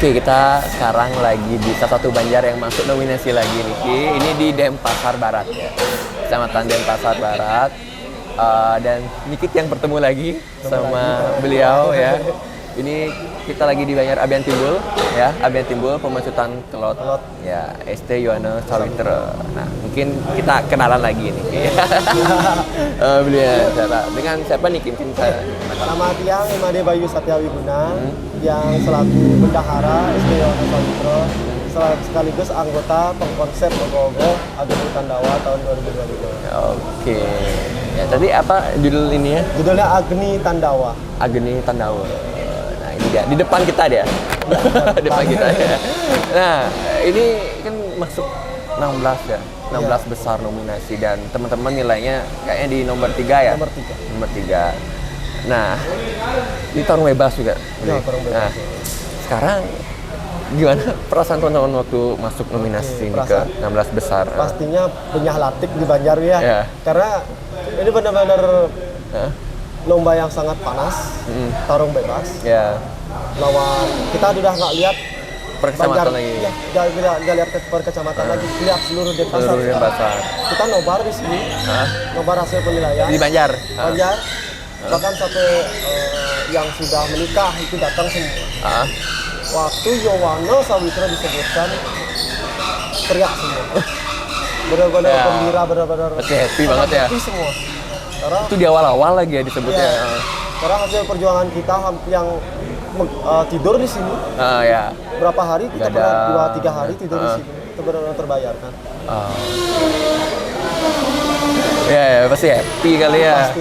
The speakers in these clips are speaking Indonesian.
Oke, kita sekarang lagi di salah satu Banjar yang masuk nominasi lagi nih, Ki. Ini di Denpasar Barat ya, Kecamatan Denpasar Barat. Dan Nikit yang bertemu lagi sama beliau ya. Ini kita lagi di Banjar Abian Timbul ya, Abian Timbul Pemecutan Kelot ya, ST Yohana Sawitra. Nah, mungkin kita kenalan lagi nih. Beliau dengan siapa nih mungkin saya Selamat siang, Imade Bayu Satyawiguna yang selaku bendahara ST Yohana Sawitra sekaligus anggota pengkonsep Ogoh-Ogoh Agni Tandawa tahun 2022. Oke. Ya, tadi apa judul ini ya? Judulnya Agni Tandawa. Agni Tandawa. Nah, ini dia. Di depan kita dia. Depan kita ya. Nah, ini kan masuk 16 ya. 16 besar nominasi dan teman-teman nilainya kayaknya di nomor 3 ya? Nomor 3. Nah, ini tarung bebas juga. Ya, tarung bebas. Nah, sekarang gimana perasaan teman-teman waktu masuk nominasi ini ke 16 besar? Pastinya penyahalatik di Banjar ya. Ya. Karena ini benar-benar lomba yang sangat panas, tarung bebas. Ya. Lawan kita udah nggak lihat Per kecamatan Banjar, lagi. Ya, nggak lihat per kecamatan lagi, lihat seluruh Denpasar. Seluruh Denpasar. Kita nobar di sini, nobar hasil penilaian. Di Banjar. Banjar. Bahkan sampai yang sudah menikah itu datang semua. Waktu Yohana Sawitra disebutkan, teriak semua. Benar-benar gembira, benar-benar happy banget ya. Happy semua. Karena Itu di awal-awal lagi ya disebutnya. Karena hasil perjuangan kita yang tidur di sini. Ya. Berapa hari kita pernah 2-3 hari tidur di sini. Itu benar-benar terbayarkan. Ya, pasti happy kali ya. Pasti.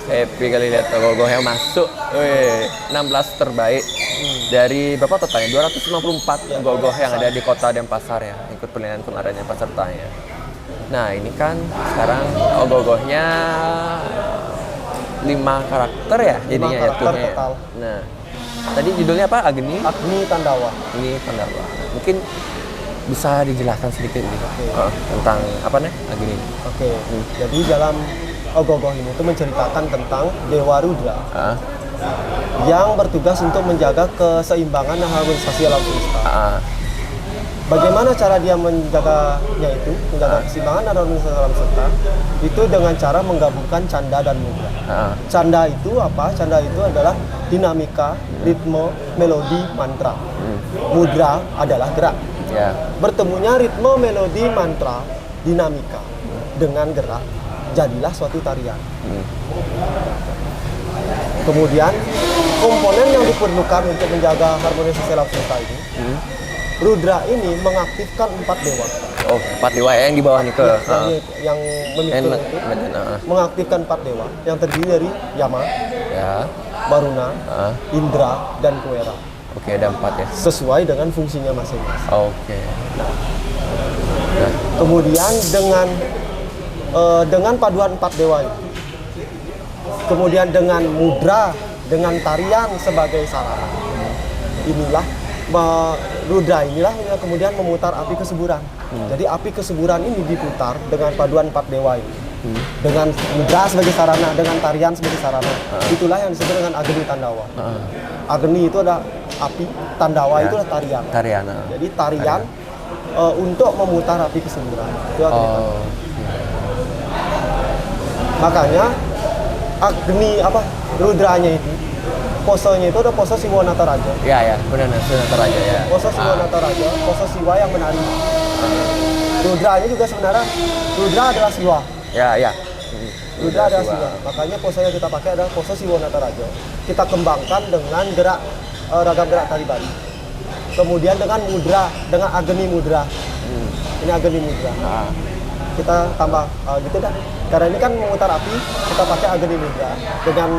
Happy kali lihat Ogoh-Ogoh yang masuk. 16 terbaik dari berapa totalnya? 254 Ogoh-Ogoh yang ada di kota Denpasar ya, ikut penilaian pengadaannya pesertanya. Nah, ini kan sekarang Ogoh-Ogohnya 5 karakter ya jadinya jatuhnya. Total. Nah, tadi judulnya apa? Agni Tandawa. Ini Tandawa. Mungkin bisa dijelaskan sedikit nih tentang apa nih Agni? Oke. Jadi dalam Ogoh-Ogoh ini itu menceritakan tentang Dewa Rudra yang bertugas untuk menjaga keseimbangan dan harmonisasi alam semesta. Bagaimana cara dia menjaganya itu, menjaga keseimbangan dan harmonisasi alam semesta? Itu dengan cara menggabungkan canda dan mudra. Canda itu apa? Canda itu adalah dinamika, ritme, melodi, mantra. Mudra adalah gerak. Bertemunya ritme, melodi, mantra, dinamika dengan gerak, jadilah suatu tarian. Kemudian komponen yang diperlukan untuk menjaga harmonisasi alam semesta ini, Rudra ini mengaktifkan 4 dewa. 4 dewa yang di bawah nih ke yang memikul itu mengaktifkan 4 dewa yang terdiri dari Yama, Baruna, Indra, dan Kuera. Oke, ada 4 ya. Sesuai dengan fungsinya masing-masing. Oke. Kemudian dengan paduan 4 dewa ini, kemudian dengan mudra, dengan tarian sebagai sarana, inilah Rudra inilah yang kemudian memutar api kesuburan. Jadi api kesuburan ini diputar dengan paduan 4 dewa ini. Dengan mudra sebagai sarana, dengan tarian sebagai sarana. Itulah yang disebut dengan Agni Tandawa. Agni itu adalah api, Tandawa itu adalah tarian. Jadi tarian untuk memutar api kesuburan. Itu Agni Tandawa. Makanya Agni Rudranya itu posenya itu ada pose Siwa Nataraja. Ya, benar, Siwa Nataraja ya. Pose Siwa Nataraja, pose Siwa yang menari. Rudranya juga sebenarnya Rudra adalah Siwa. Ya. Rudra adalah Siwa. Makanya pose yang kita pakai adalah pose Siwa Nataraja. Kita kembangkan dengan gerak ragam gerak tari Bali. Kemudian dengan mudra, dengan Agni mudra. Ini Agni mudra. Kita tambah gitu dah. Karena ini kan memutar api, kita pakai Agni mudra dengan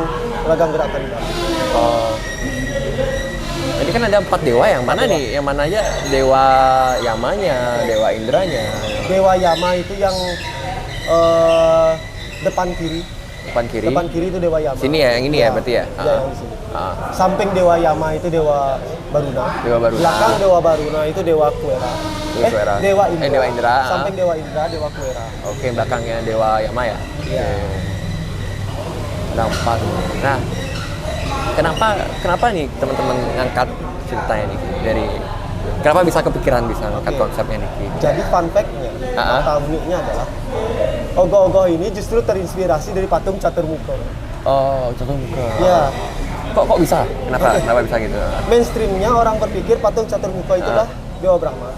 ragam gerak tari Bali. Ini kan ada 4 dewa, yang mana nih? Yang mana aja? Dewa Yamanya, Dewa Indranya. Dewa Yama itu yang depan kiri. Depan kiri itu Dewa Yama. Sini ya, yang ini ya berarti ya? Yang di sini. Samping Dewa Yama itu Dewa Baruna. Belakang Dewa Baruna itu Dewa Kuera. Dewa Indra. Samping Dewa Indra, Dewa Kuera. Oke, belakangnya Dewa Yama ya? Iya. Nah, kenapa nih teman-teman ngangkat ceritanya nih dari kenapa bisa kepikiran bisa ngangkat konsepnya nih? Jadi fun fact-nya, fakta uniknya adalah ogoh-ogoh ini justru terinspirasi dari patung Caturmuka. Oh, Caturmuka. Ya. Kok bisa? Kenapa bisa gitu? Mainstreamnya orang berpikir patung Caturmuka itulah Dewa Brahma.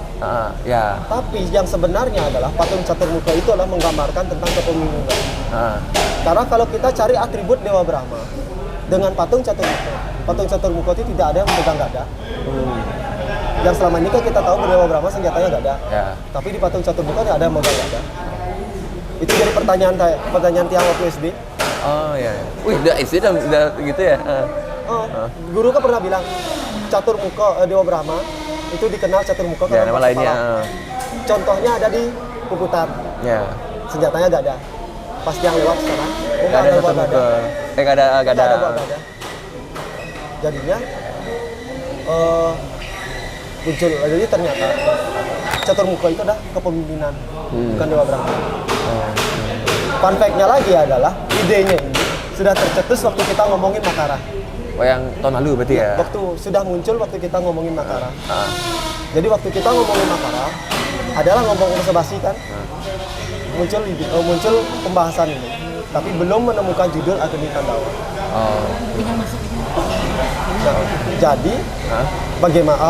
Ya. Tapi yang sebenarnya adalah patung Caturmuka itu adalah menggambarkan tentang kepemimpinan. Karena kalau kita cari atribut Dewa Brahma dengan patung Caturmuka itu tidak ada yang memegang gada. Yang selama ini kan kita tahu Dewa Brahma senjatanya gada. Ya. Tapi di patung Caturmuka tidak ada yang memegang gada. Itu jadi pertanyaan tiang waktu SD. Oh iya. Wih, SD udah gitu ya. Guru kan pernah bilang Caturmuka Dewa Brahma itu dikenal Caturmuka karena nama lainnya. Contohnya ada di Puputan. Ya. Senjatanya gak ada. Pas yang lewat sana, gak ada Caturmuka. Gak ada. Jadinya muncul. Jadi ternyata Caturmuka itu adalah kepemimpinan, bukan Dewa Brahma. Fun fact-nya lagi adalah idenya ini sudah tercetus waktu kita ngomongin Makara. Oh, yang tahun lalu berarti ya? Waktu sudah muncul waktu kita ngomongin Makara. Jadi waktu kita ngomongin Makara adalah ngomong basa-basi kan. Muncul pembahasan ini. Tapi belum menemukan judul Agni Tandawa. Nah, jadi bagaimana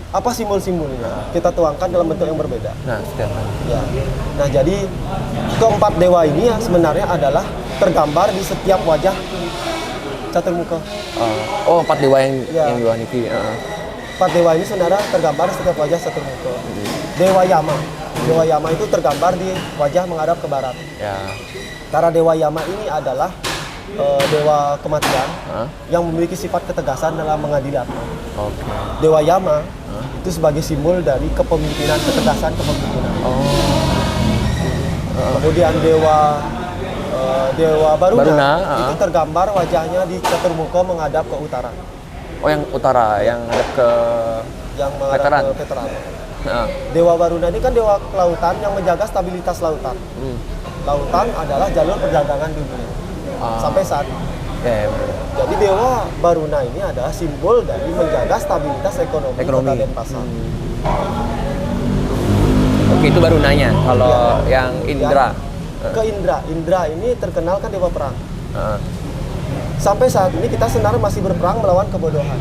apa simbol-simbolnya kita tuangkan dalam bentuk yang berbeda. Ya. Nah, jadi keempat dewa ini ya sebenarnya adalah tergambar di setiap wajah Caturmuka. Oh, 4 dewa yang di bawah niki. 4 dewa ini sebenarnya tergambar di setiap wajah Caturmuka. Dewa Yama itu tergambar di wajah menghadap ke barat. Ya. Karena Dewa Yama ini adalah dewa kematian yang memiliki sifat ketegasan dalam mengadili atma. Dewa Yama itu sebagai simbol dari kepemimpinan, ketegasan kepemimpinan. Kemudian Dewa Baruna itu tergambar wajahnya di Caturmuka menghadap ke utara. Oh, yang utara, yang menghadap ke veteran. Dewa Baruna ini kan dewa kelautan yang menjaga stabilitas lautan. Lautan adalah jalur perdagangan dunia. Sampai saat ini. Jadi Dewa Baruna ini adalah simbol dari menjaga stabilitas ekonomi. Kota Denpasar. Oke, itu Barunanya. Kalau yang Indra. Indra ini terkenal kan dewa perang. Sampai saat ini kita sebenarnya masih berperang melawan kebodohan.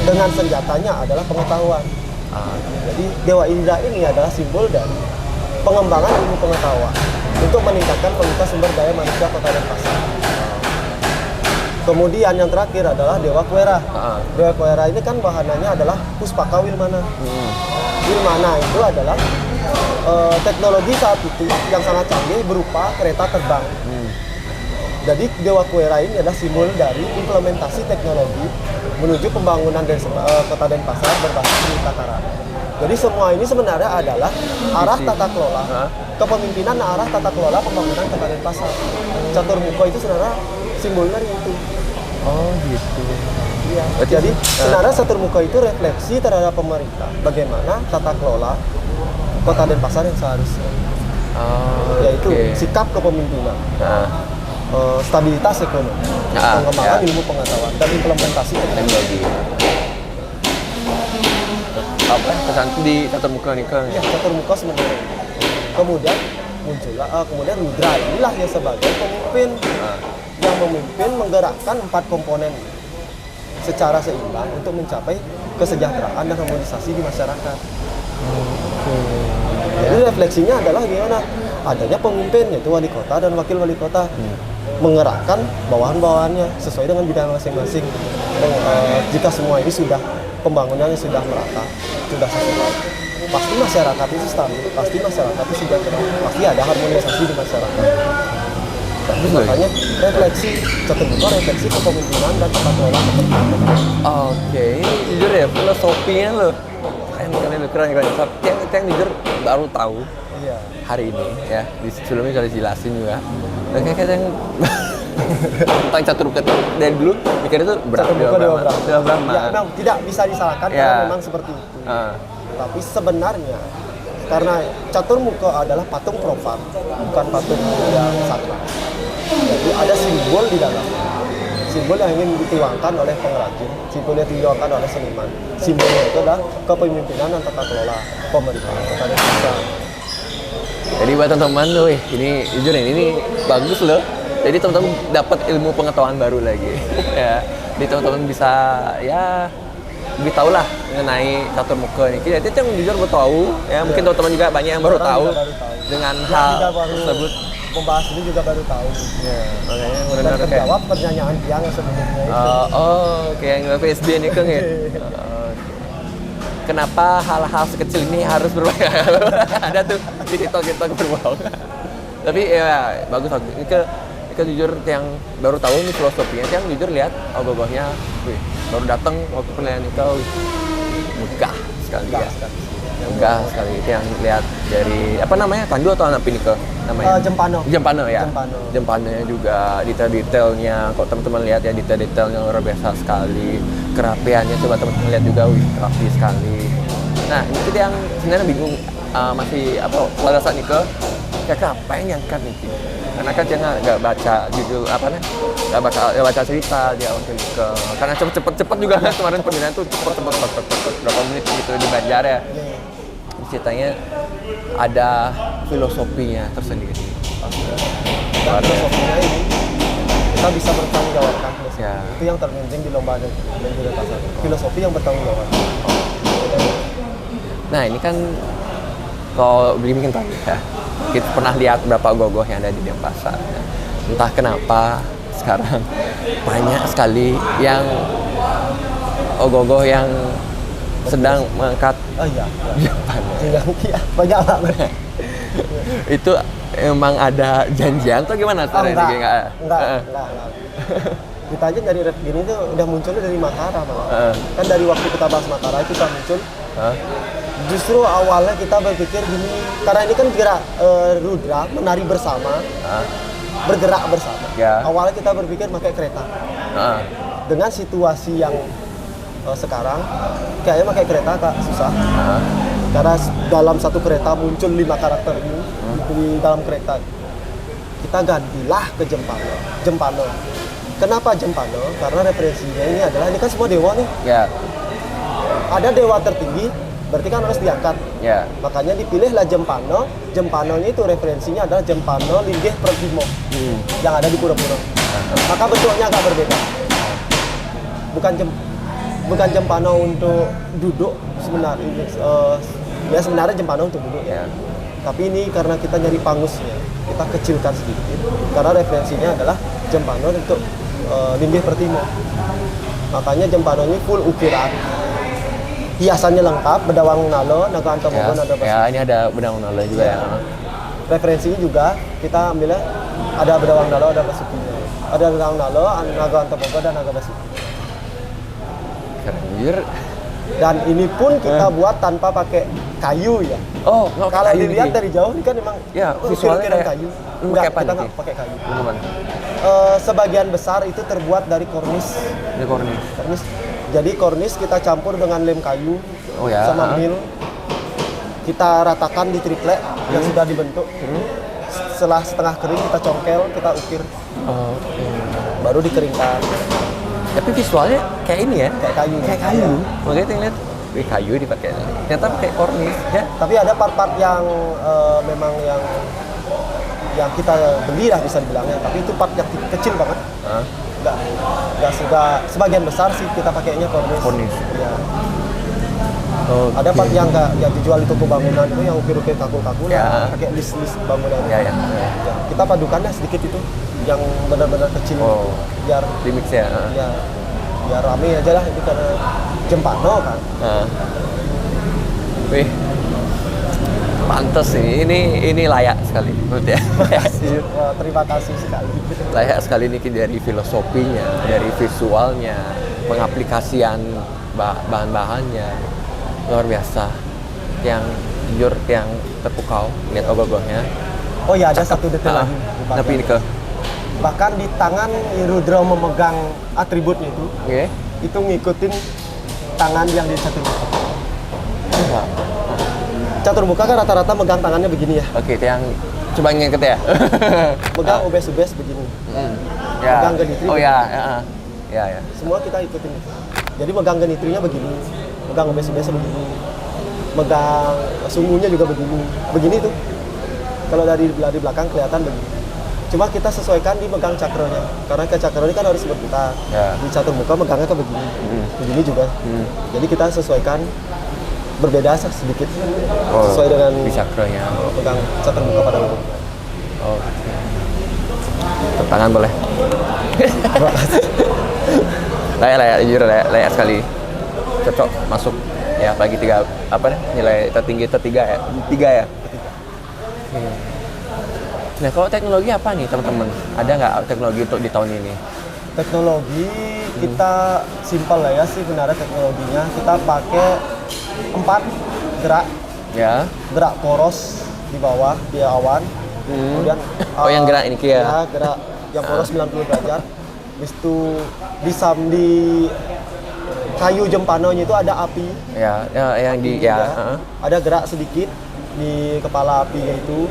Dengan senjatanya adalah pengetahuan. Jadi Dewa Indra ini adalah simbol dari pengembangan ilmu pengetahuan untuk meningkatkan kualitas sumber daya manusia Kota Denpasar. Kemudian yang terakhir adalah Dewa Kuera. Dewa Kuera ini kan bahanannya adalah Puspaka Wilmana. Wilmana itu adalah teknologi saat itu yang sangat canggih berupa kereta terbang. Jadi Dewa Kuera ini adalah simbol dari implementasi teknologi menuju pembangunan Kota Denpasar berbasis Nita Karana. Jadi semua ini sebenarnya adalah arah tata kelola kepemimpinan, arah tata kelola pembangunan Kota Denpasar. Caturmuka itu sebenarnya simbolnya itu. Oh gitu. Iya. Jadi sebenarnya Caturmuka itu refleksi terhadap pemerintah bagaimana tata kelola Kota Denpasar yang seharusnya. Yaitu sikap kepemimpinan. Stabilitas ekonomi, pengembangan ilmu pengetahuan, dan implementasi teknologi. Apa tercantum di Caturmuka nih kan? Ya, Caturmuka sebenarnya. Kemudian muncullah, kemudian Rudra inilah yang sebagai pemimpin yang memimpin menggerakkan 4 komponen secara seimbang untuk mencapai kesejahteraan dan harmonisasi di masyarakat. Jadi refleksinya adalah gimana? Adanya pemimpin yaitu wali kota dan wakil wali kota mengerakkan bawahan-bawahannya sesuai dengan bidang masing-masing. Jika semua ini sudah pembangunannya sudah merata, sudah sesuai, pasti masyarakat itu stabil, pasti masyarakat itu sejahtera, pasti ada harmonisasi di masyarakat. Jadi makanya refleksi Caturmuka, refleksi kepemimpinan dan tata kelola kepemimpinan. Oke, jujur ya filosofinya loh. Keren. Yang jujur baru tahu hari ini ya. Sebelumnya sudah dijelasin juga. Dan kayak yang tentang Caturmuka dari dulu mikirnya itu Dewa Brahma. Ya, memang tidak bisa disalahkan karena memang seperti itu. Tapi sebenarnya karena Caturmuka adalah patung profan, bukan patung yang sakral. Jadi ada simbol di dalamnya. simbol yang ingin dituangkan oleh pengrajin, simbol yang dituangkan oleh seniman. Simbolnya itu adalah kepemimpinan dan tata kelola pemerintah kota Desa. Jadi buat teman-teman tuh, ini jujur ini bagus loh. Jadi teman-teman dapat ilmu pengetahuan baru lagi. Ya, jadi teman-teman bisa ya lebih tahu lah mengenai catur muka ini. Jadi itu yang jujur baru tahu. Ya mungkin teman-teman juga banyak yang baru tahu dengan hal tersebut. Membahas ini juga baru tahu. Ya, makanya Dan terjawab pertanyaan yang sebelumnya itu. Kayak yang PSB ini kan ya. Kenapa hal-hal sekecil ini harus berbahaya? Ada tuh di TikTok berbau. Tapi ya bagus. Ini ke jujur yang baru tahu ini filosofinya. Yang jujur lihat ogoh-ogohnya, baru datang waktu penilaian itu, megah sekali ya. Megah sekali. Itu yang lihat dari apa namanya, tandu atau anak pinike namanya? Jempano ya. Jempanonya juga detail-detailnya. Kok teman-teman lihat ya, detail-detailnya luar biasa sekali. Kerapiannya coba teman-teman lihat juga, rapi sekali. Nah ini kita yang sebenarnya bingung, masih apa pada saat ini kakak apa yang ngangkat nih? Karena kan jangan nggak baca judul apa nih, nggak baca cerita di awal ke karena cepet juga kan kemarin penilaian tuh cepet berapa menit gitu di Banjar ya. Ceritanya ada filosofinya tersendiri. Dan filosofinya ini kita bisa bertanggung jawabkan. Ya. Itu yang terpenting di lomba dan juga pasar. Filosofi yang bertanggung jawab. Nah ini kan kalau bikin tahu ya, kita pernah lihat berapa ogoh-ogoh yang ada di Denpasar. Ya. Entah kenapa sekarang banyak sekali yang ogoh-ogoh yang sedang mengangkat Jempano. Banyak banget. Itu emang ada janjian atau gimana? Enggak. Kita aja dari rap gini tuh udah munculnya dari Makara malah. Kan dari waktu kita bahas Makara itu udah muncul. Justru awalnya kita berpikir gini, karena ini kan gerak Rudra menari bersama, bergerak bersama. Ya. Awalnya kita berpikir pakai kereta. Dengan situasi yang sekarang, kayaknya pakai kereta agak susah. Karena dalam satu kereta muncul 5 karakter ini di dalam kereta. Kita gantilah ke Jempano. Kenapa Jempano? Karena referensinya ini adalah, ini kan semua dewa nih. Ya. Ada dewa tertinggi, berarti kan harus diangkat. Ya. Makanya dipilihlah Jempano. Jempanonya itu referensinya adalah Jempano Linggih Pertimo yang ada di Pura-Pura. Maka bentuknya agak berbeda. Bukan Jempano untuk duduk sebenarnya. Ya sebenarnya Jempano untuk duduk ya. Tapi ini karena kita nyari pangusnya, kita kecilkan sedikit. Karena referensinya adalah Jempano untuk Linggih Pertimo. Makanya Jempano ini full ukiran. Hiasannya lengkap, bedawang nalo, naga antamogon, ada basuki. Ya, ini ada bedawang nalo juga ya. Referensinya juga kita ambilnya ada bedawang nalo, ada basukinya. Ada bedawang nalo, naga antamogon, dan naga basuki. Keren. Dan ini pun kita buat tanpa pakai kayu ya. Oh, kalau dilihat dari jauh ini kan memang ya, visualnya kayak kayu. Enggak, kita nggak pakai kayu. Gimana? Sebagian besar itu terbuat dari kornis. Kornis. Jadi kornis kita campur dengan lem kayu sama mil. Kita ratakan di triplek yang sudah dibentuk. Setelah setengah kering kita congkel, kita ukir. Baru dikeringkan. Tapi visualnya kayak ini ya? Kayak kayu. Ya. Makanya kita lihat, kayu dipakai. Ternyata pakai kornis ya. Tapi ada part-part yang memang yang kita beli lah bisa dibilangnya. Tapi itu part yang kecil banget. Nggak sudah, sebagian besar sih kita pakainya kornis. Ya. Ada part yang nggak dijual di toko bangunan itu yang ukir-ukir kaku-kaku lah, pakai list bangunan. Ya. Kita padukannya sedikit itu, yang benar-benar kecil, biar remix ya. Biar rame aja lah, itu karena Jempano kan. Wih, pantes ini layak sekali menurut ya. Terima kasih sekali. Layak sekali ini dari filosofinya, dari visualnya, pengaplikasian bahan-bahannya luar biasa. Yang jujur, yang terpukau lihat ogoh-ogohnya. Oh ya, ada satu detail lagi. Tapi ini bahkan di tangan Rudra memegang atributnya itu, itu ngikutin tangan yang di catur muka. Catur muka kan rata-rata megang tangannya begini ya. Oke, itu yang coba ngeket ya. Megang ubes-ubes begini. Ya. Megang geditri. Oh ya. Ya. Semua kita ikutin. Jadi megang genitrinya begini, megang OBS begini, megang sumbunya juga begini tuh. Kalau dari belakang kelihatan begini. Cuma kita sesuaikan di megang cakronya, karena ke cakro ini kan harus berputar. Ya. Di catur muka megangnya ke begini, begini juga. Jadi kita sesuaikan berbeda sedikit sesuai dengan di cakronya. pegang catur muka pada umum. Oh. Tepuk tangan boleh. layak jujur layak sekali. Cocok masuk ya bagi nilai tertinggi tertiga ya. 3 ya. Nah, kalau teknologi apa nih teman-teman? Ada nggak teknologi untuk di tahun ini? Teknologi kita simpel lah ya sih sebenarnya teknologinya. Kita pakai 4 gerak. Ya. Gerak poros di bawah, di awan. Kemudian yang gerak ini ya? Ya, gerak yang poros 90 derajat. Habis itu di kayu jempanonya itu ada api. Ya, yang di Ada gerak sedikit di kepala apinya itu.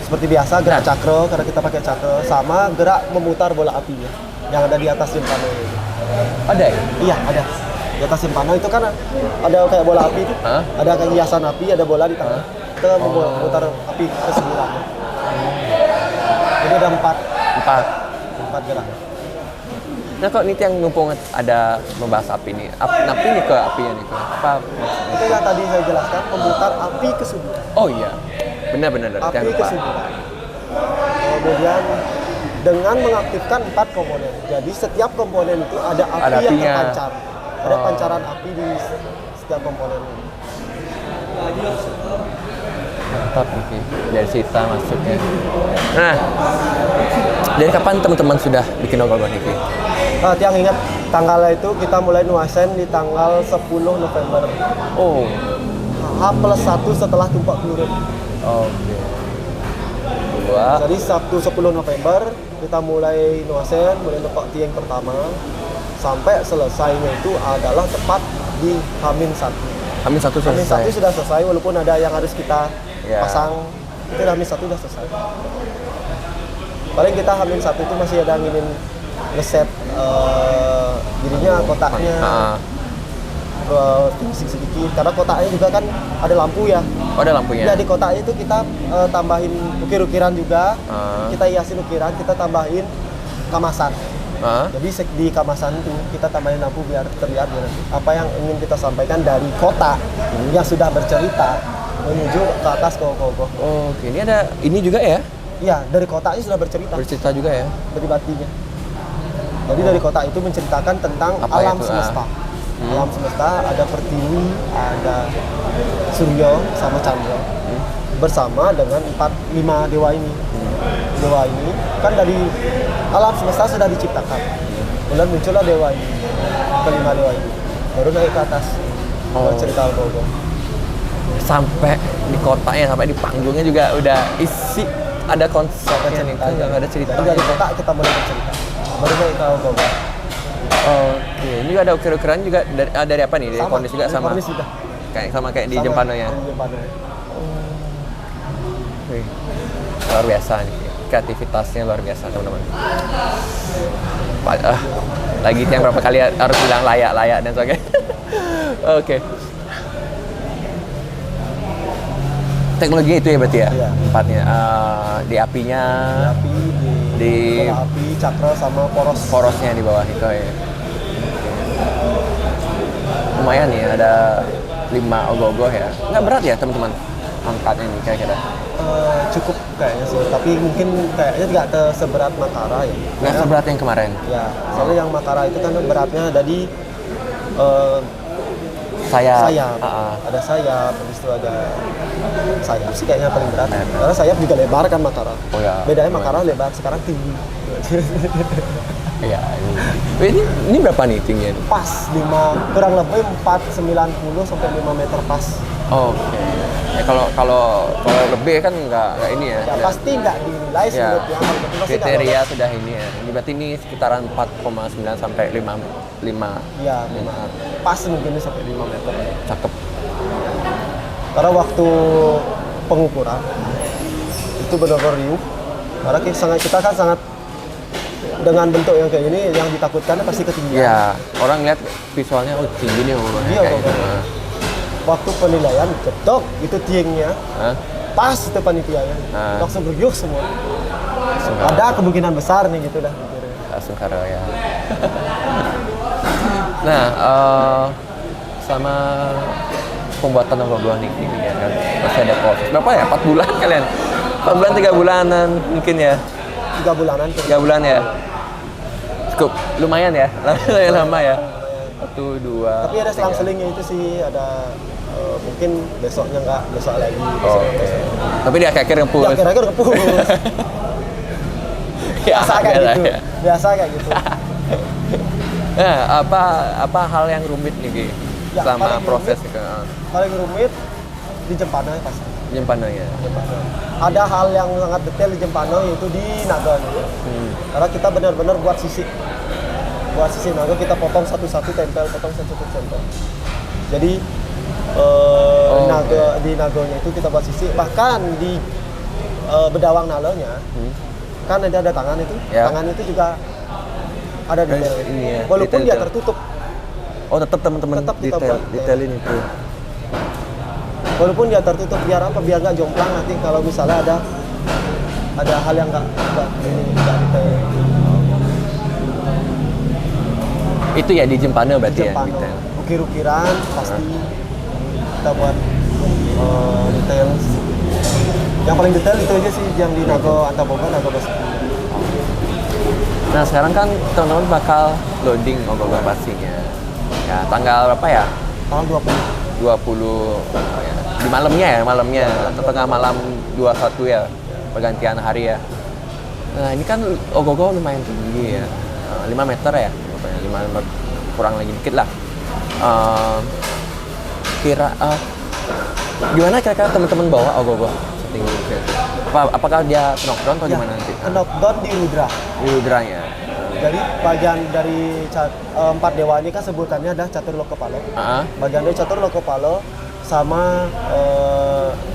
Seperti biasa gerak cakro karena kita pakai cakro, sama gerak memutar bola apinya yang ada di atas jempano itu. Ada ya? Iya, ada. Di atas jempano itu kan ada kayak bola api itu. Ada kayak hiasan api, ada bola di tengah. Kita memutar api ke sembilan. Jadi ada 4 gerak. Nah, kok ini yang mumpung ada membahas api ini, api ini ke apinya nih, apa? Itu yang tadi saya jelaskan, memutar api ke suburan. Oh iya, benar. Api ke suburan. Kemudian dengan mengaktifkan 4 komponen. Jadi setiap komponen itu ada api yang terpancar. Ada pancaran api di setiap komponen ini. Mantap nih, dari Sita masuknya. Nah, dari kapan teman-teman sudah bikin ogoh-ogoh nih? Yang ingat tanggalnya itu kita mulai nuasen di tanggal 10 November. Oh. H+1 setelah tumpak peluru. Oke. Jadi Sabtu 10 November kita mulai nuasen, mulai tumpak tiang pertama. Sampai selesainya itu adalah tepat di H-1. H-1 selesai. H-1 sudah selesai walaupun ada yang harus kita pasang. Itu H-1 sudah selesai. Paling kita H-1 itu masih ada nginin ngeset dirinya kotaknya, finishing sedikit karena kotaknya juga kan ada lampu ya. Oh, ada lampunya. Jadi kotaknya itu kita tambahin ukir-ukiran juga, kita hiasin ukiran, kita tambahin kamasan. Jadi di kamasan itu kita tambahin lampu biar terlihat apa yang ingin kita sampaikan dari kotak yang sudah bercerita menuju ke atas ke ogoh-ogoh. Oke, ini ada ini juga ya? Iya, dari kotaknya sudah bercerita. Bercerita juga ya? Dari batinya. Jadi dari kotak itu menceritakan tentang apa alam itu? semesta. Alam semesta ada Pertiwi, ada Suryo sama Chandra. Bersama dengan 5 dewa ini. Dewa ini kan dari alam semesta sudah diciptakan. Kemudian muncullah dewa ini. Kelima dewa ini. Baru naik ke atas. Cerita ogoh-ogoh. Sampai di kotaknya, sampai di panggungnya juga udah isi ada konsepnya nih, ada cerita. Dari kotak kita mulai bercerita. Baru naik ke ogoh-ogoh. Oke, ini juga ada ukir-ukiran juga dari apa nih? Dari kondisi juga sama. Kondisi juga. Kayak di Jempano ya. Di Jempano. Luar biasa nih. Kreativitasnya luar biasa, teman-teman. Lagi yang berapa kali harus bilang layak dan sebagainya. Oke. Teknologi itu ya berarti ya? Iya. 4-nya. Di apinya, di bola api, cakra sama porosnya di bawah itu ya. Lumayan nih, ada 5 ogoh-ogoh ya. Nggak berat ya teman-teman angkatnya nih kira-kira? Cukup kayaknya sih, tapi mungkin kayaknya tidak seberat Makara ya. Nggak seberat yang kemarin? Ya, soalnya yang Makara itu kan beratnya ada di sayap. Ada sayap, habis itu ada sayap sih kayaknya paling berat. Karena sayap juga lebar kan Makara. Oh ya. Bedanya Makara lebar, sekarang tinggi. Iya. Ini berapa nih tingginya? Pas 5, kurang lebih 490 sampai 5 meter pas. Oke. Ya kalau lebih kan nggak ini ya. Ya pasti nggak dinilai ya. Sebetulnya. Kriteria sudah ini ya. Ini berarti ini sekitaran 4,9 sampai 5. Iya, 5. Pas mungkin sampai 5 meter. Cakep. Karena waktu pengukuran itu benar-benar riuh. Karena kita kan sangat dengan bentuk yang kayak ini yang ditakutkan pasti ketinggian. Iya, orang lihat visualnya tinggi nih Ogogongnya Iya, kayak Ogogong. gitu. Waktu penilaian cetok itu tiangnya Hah? pas itu panitianya langsung bergiuk semua. Ada kemungkinan besar nih gitu dah. Langsung karo ya. Nah, sama pembuatan Ogogong nih ya kan masih ada proses. Berapa ya? 4 bulan kalian? 4 bulan 3 bulanan mungkin ya. 3 bulanan. 3 bulan ya. Cukup lumayan ya. Lumayan lama ya. 1 2. Tapi ada selang-selingnya itu sih, ada mungkin besoknya enggak, besok lagi. Oh, okay. Tapi di akhir-akhir ngepus. Ya kira-kira ngepus. Biasa kayak gitu. Ya. Biasa kayak gitu. Nah, apa hal yang rumit nih Ki? Ya, Selama paling proses rumit. ke Paling rumit di Jempana pasti. nyimpanannya. Ada hal yang sangat detail di Jempana yaitu di naga. Karena kita benar-benar buat sisi naga, kita potong satu-satu tempel, jadi naga di nagonya itu kita buat sisi, bahkan di bedawang nalonya kan ada tangan itu, Ya. tangan itu juga ada detail. Ini ya, Walaupun dia detail. tertutup, Oh, tetap teman-teman Tetap kita buat, detailin itu. walaupun dia tertutup biar apa? Biar nggak jomplang nanti kalau misalnya ada hal yang nggak detail. Itu ya di Jempana berarti ya Jepang, detail. ukir-ukiran pasti kita buat detail. Yang paling detail itu aja sih yang di Nago Antaboga, Nago Basuki. Nah, sekarang kan teman-teman bakal loading Ogogong pastinya. Ya, tanggal berapa ya? Tanggal 20. 20 ya. Di malamnya atau tengah malam 21 ya, pergantian hari ya. Nah, ini kan Ogogong lumayan tinggi ya. 5 meter ya, 5 meter kurang lagi dikit lah. Gimana kira-kira teman-teman bawa Ogogong setinggi itu? Apakah dia knockdown atau gimana nanti? Knockdown di Rudra. Di Rudranya. Jadi bagian dari 4 dewa ini kan sebutannya ada Catur Lokopalo. Bagian dari Catur Lokopalo sama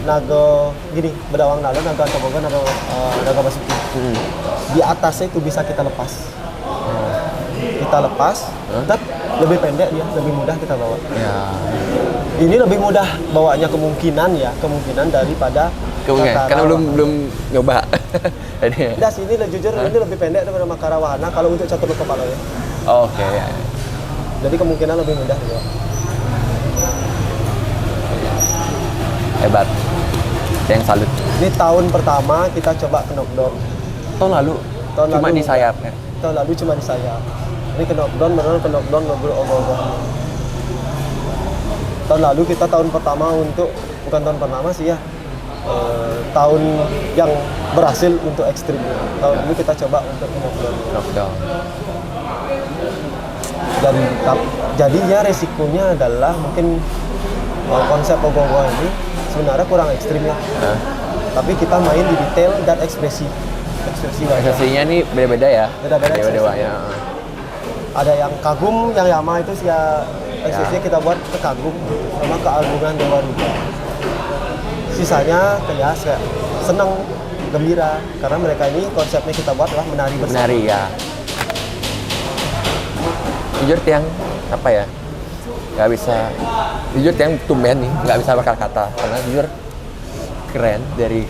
Naga gini, Bedawang Nalo, Naga Antaboga, Naga Basuki. Di atasnya itu bisa kita lepas. Kita lepas, tetap lebih pendek dia, lebih mudah kita bawa. Ya. Ini lebih mudah bawanya kemungkinan daripada Karena belum nyoba. Jadi. Udah sini jujur ini lebih pendek daripada Makara Wahana kalau untuk Catur Lokopalo ya. Oke. Jadi kemungkinan lebih mudah juga. Hebat. Yang salut. Ini tahun pertama kita coba ke knockdown. Tahun lalu cuma lalu di sayap ya. Tahun lalu cuma di sayap. Ini ke knockdown, beneran ke knockdown ngobrol Ogogong. Tahun lalu kita tahun pertama bukan tahun pertama sih ya. Tahun yang berhasil untuk ekstrim. Tahun ini kita coba untuk Knockdown. Dan jadinya resikonya adalah mungkin konsep Ogogong ini sebenarnya kurang ekstrim ya. Tapi kita main di detail dan ekspresi wajah. Ekspresinya nih beda-beda ya. Beda-beda Dewa ya. Ada yang kagum, yang Yama itu sih ya ekspresinya kita buat kekagum sama keagungan Dewa Rudra. Sisanya kayak senang, gembira karena mereka ini konsepnya kita buat adalah menari bersama. Menari ya. Jujur tiang apa ya? Nggak bisa. Jujur tiang tumben nih, nggak bisa bakal kata karena jujur keren dari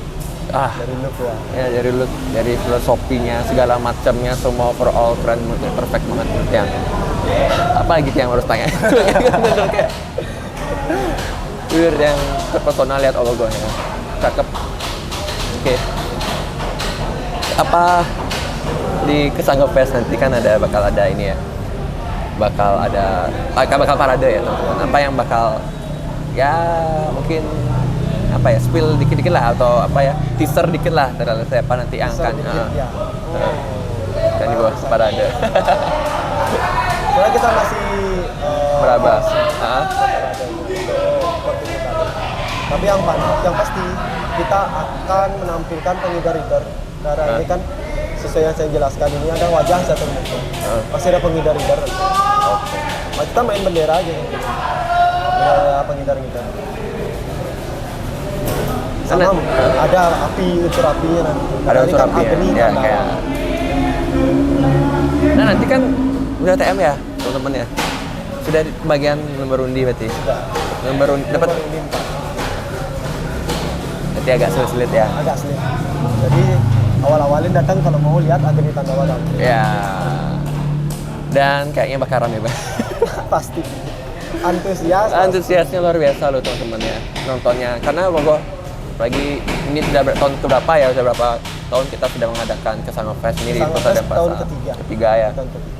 look ya. Dari look, dari filosofinya segala macamnya semua overall keren, perfect banget menurut yang. Apa lagi yang harus tanya? Jujur yang terpesona lihat Ogogong ya. Cakep. Oke. Apa di Kesangga Fest nanti kan bakal ada ini ya. Bakal parade ya teman-teman. Apa yang bakal ya mungkin apa ya spill dikit-dikit lah atau apa ya teaser dikit lah terhadap siapa nanti yang akan kan di bawah parade. Karena kita masih Meraba. Tapi yang pasti kita akan menampilkan pengedar-edar. Karena ini kan sesuai yang saya jelaskan ini ada wajah satu muka. Pasti ada pengedar-edar. Oke. Kita main bendera aja. Ada pengedar-edar. Sama ada api, unsur apinya nanti. Ada unsur api ya, kayak Nah nanti kan udah TM ya teman-teman ya. Sudah di bagian nomor undi berarti. Sudah. Nomor undi dapat. Nomor undi 4. Berarti agak sulit ya. Agak sulit. Jadi awal-awalin datang kalau mau lihat ageni tanda wadam. Ya. Dan kayaknya bakal rame banget. Pasti. Antusiasnya luar biasa loh teman-teman ya nontonnya. Karena Bogo lagi ini sudah tahun keberapa ya? Sudah berapa tahun kita sudah mengadakan Kesanga Fest ini di Kota Denpasar. Tahun ketiga ya. Tahun ketiga.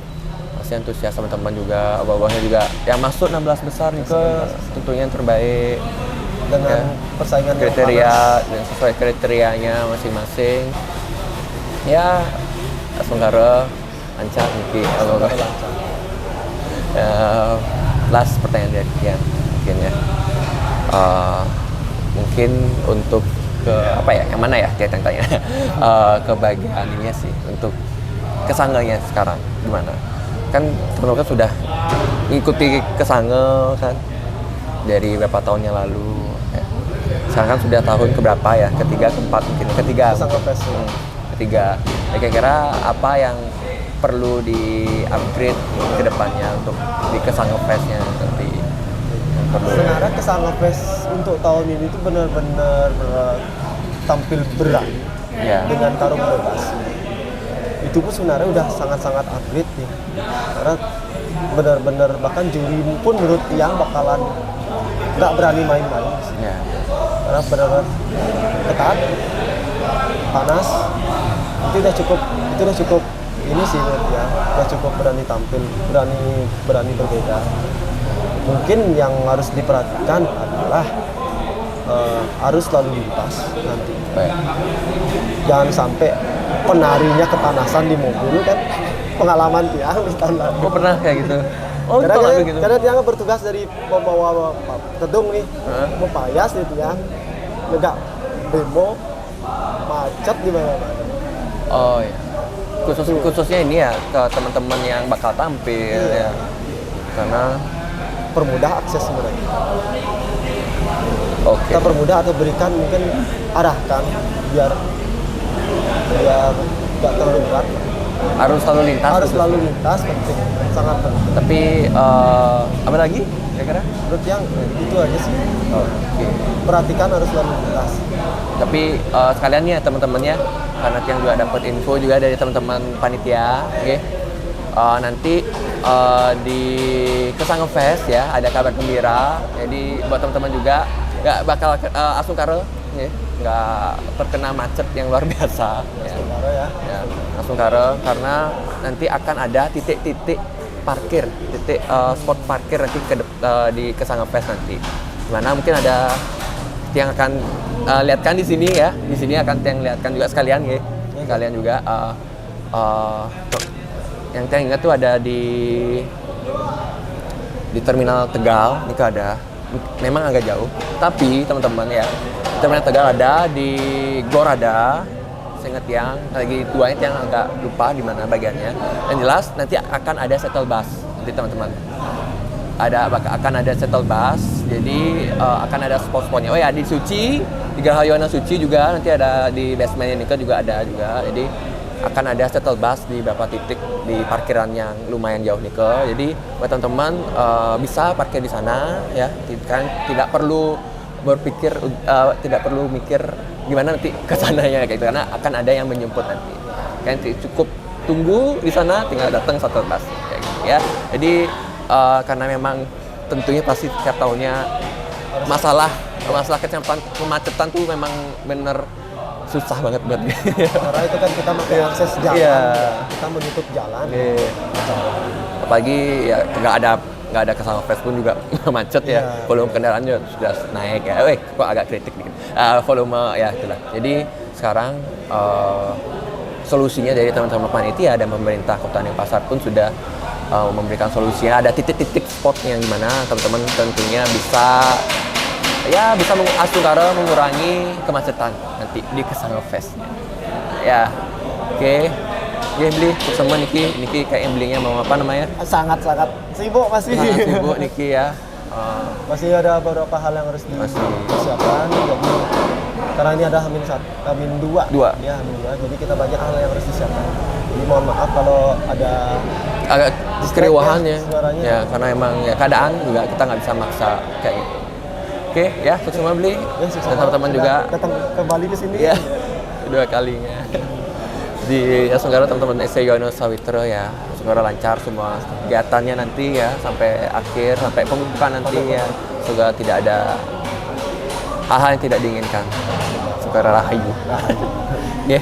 Masih antusias teman-teman juga, abah-abahnya juga yang masuk 16 besar nih ke tentunya yang terbaik dengan ya, persaingan kriteria dan sesuai kriterianya masing-masing ya. Semoga lancar mungkin abah-abah. Last pertanyaan dari Kian mungkin ya, mungkin untuk ke apa ya, yang mana ya dia tanya ke bagian ininya sih, untuk kesanganya sekarang gimana? Kan teman-teman sudah mengikuti kesanga kan dari beberapa tahun yang lalu ya. Sekarang kan sudah tahun keberapa ya, ketiga, keempat mungkin, ketiga ya, kira-kira apa yang perlu di-upgrade ke depannya untuk di Kesanga Fest-nya nanti? Sebenarnya Kesanga Fest untuk tahun ini itu benar-benar tampil berani ya, dengan tarung bebas. Itu pun sebenarnya udah sangat-sangat upgrade nih. Karena benar-benar bahkan juri pun menurut yang bakalan nggak berani main-main. ya. Karena benar-benar ketat, panas. Itu udah cukup ini sih menurut ya, udah cukup berani tampil, berani berbeda. Mungkin yang harus diperhatikan adalah arus lalu lintas nanti. Baik. Jangan sampai penarinya kepanasan di mobil kan, pengalaman dia di tahun lalu. Oh pernah kayak gitu? Oh tahun lalu gitu? Karena dia bertugas dari membawa gedung nih, mau payas gitu ya, nggak demo, macet di mana-mana. Oh iya. Khususnya ini ya ke teman-teman yang bakal tampil ya, karena permudah akses mereka. Oke. Kita permudah atau berikan mungkin arahkan biar nggak terlalu berat. Arus lalu lintas. Arus lalu lintas penting, sangat penting. Tapi apa lagi kira-kira? Menurut yang itu aja sih. Oke. Perhatikan arus lalu lintas. Tapi sekalian nih ya teman-temannya, karena yang juga dapat info juga dari teman-teman panitia, oke. Nanti di Kesanga Fest ya ada kabar gembira. Jadi buat teman-teman juga nggak bakal asungkara, ya, nggak terkena macet yang luar biasa. Ya. Ya, asungkara karena nanti akan ada titik-titik parkir, spot parkir nanti di Kesanga Fest nanti. Mana mungkin ada yang akan lihatkan di sini ya. Di sini akan yang lihatkan juga sekalian ya. Sekalian juga yang saya ingat tuh ada di Terminal Tegal. Ini ada. Memang agak jauh, tapi teman-teman ya, Terminal Tegal ada, di Gor ada. Saya ingat yang lagi dua yang agak lupa di mana bagiannya. Yang jelas nanti akan ada shuttle bus nanti teman-teman. Akan ada shuttle bus, jadi akan ada spot-spotnya. Oh ya, di Suci, di Gahayana Suci juga nanti ada, di basement Nika juga ada juga. Jadi akan ada shuttle bus di beberapa titik di parkiran yang lumayan jauh Nika. Jadi buat teman-teman bisa parkir di sana ya, tidak perlu berpikir, tidak perlu mikir gimana nanti ke sananya kayak gitu, karena akan ada yang menjemput nanti. Kan cukup tunggu di sana, tinggal datang shuttle bus kayak gitu ya. Jadi karena memang tentunya pasti setiap tahunnya masalah kemacetan tuh memang bener susah banget buat karena itu kan kita pakai akses jalan, kita menutup jalan. Apalagi ya nggak ada Kesanga Fest pun juga macet ya. Volume kendaraan juga sudah naik ya. Kok agak kritik dikit. Volume ya itulah. Jadi sekarang solusinya dari teman-teman panitia dan pemerintah Kota Denpasar pun sudah memberikan solusinya. Ada titik-titik spot yang dimana teman-teman tentunya bisa mengurangi kemacetan nanti di Kesanga Fest. Ya, oke. Ya beli sama Niki kayak yang belinya mau apa namanya? Sangat sibuk masih. Sibuk Niki ya. Masih ada beberapa hal yang harus dipersiapkan. Jadi karena ini ada Hamin 2. Ya, Hamin 2. Jadi kita banyak hal yang harus disiapkan. Jadi mohon maaf kalau ada agak keriuhannya suaranya. ya, karena emang ya keadaan juga kita nggak bisa maksa kayak gitu. Oke ya, sukses semua beli Ya, sukses dan teman-teman Sudah juga datang kembali ke sini. ya kedua kalinya di Yasunggara, teman-teman SC Yono Sawitro ya, semoga lancar semua kegiatannya nanti ya sampai akhir, sampai pembukaan nanti ya, semoga tidak ada hal-hal yang tidak diinginkan. Semoga rahayu. Ya.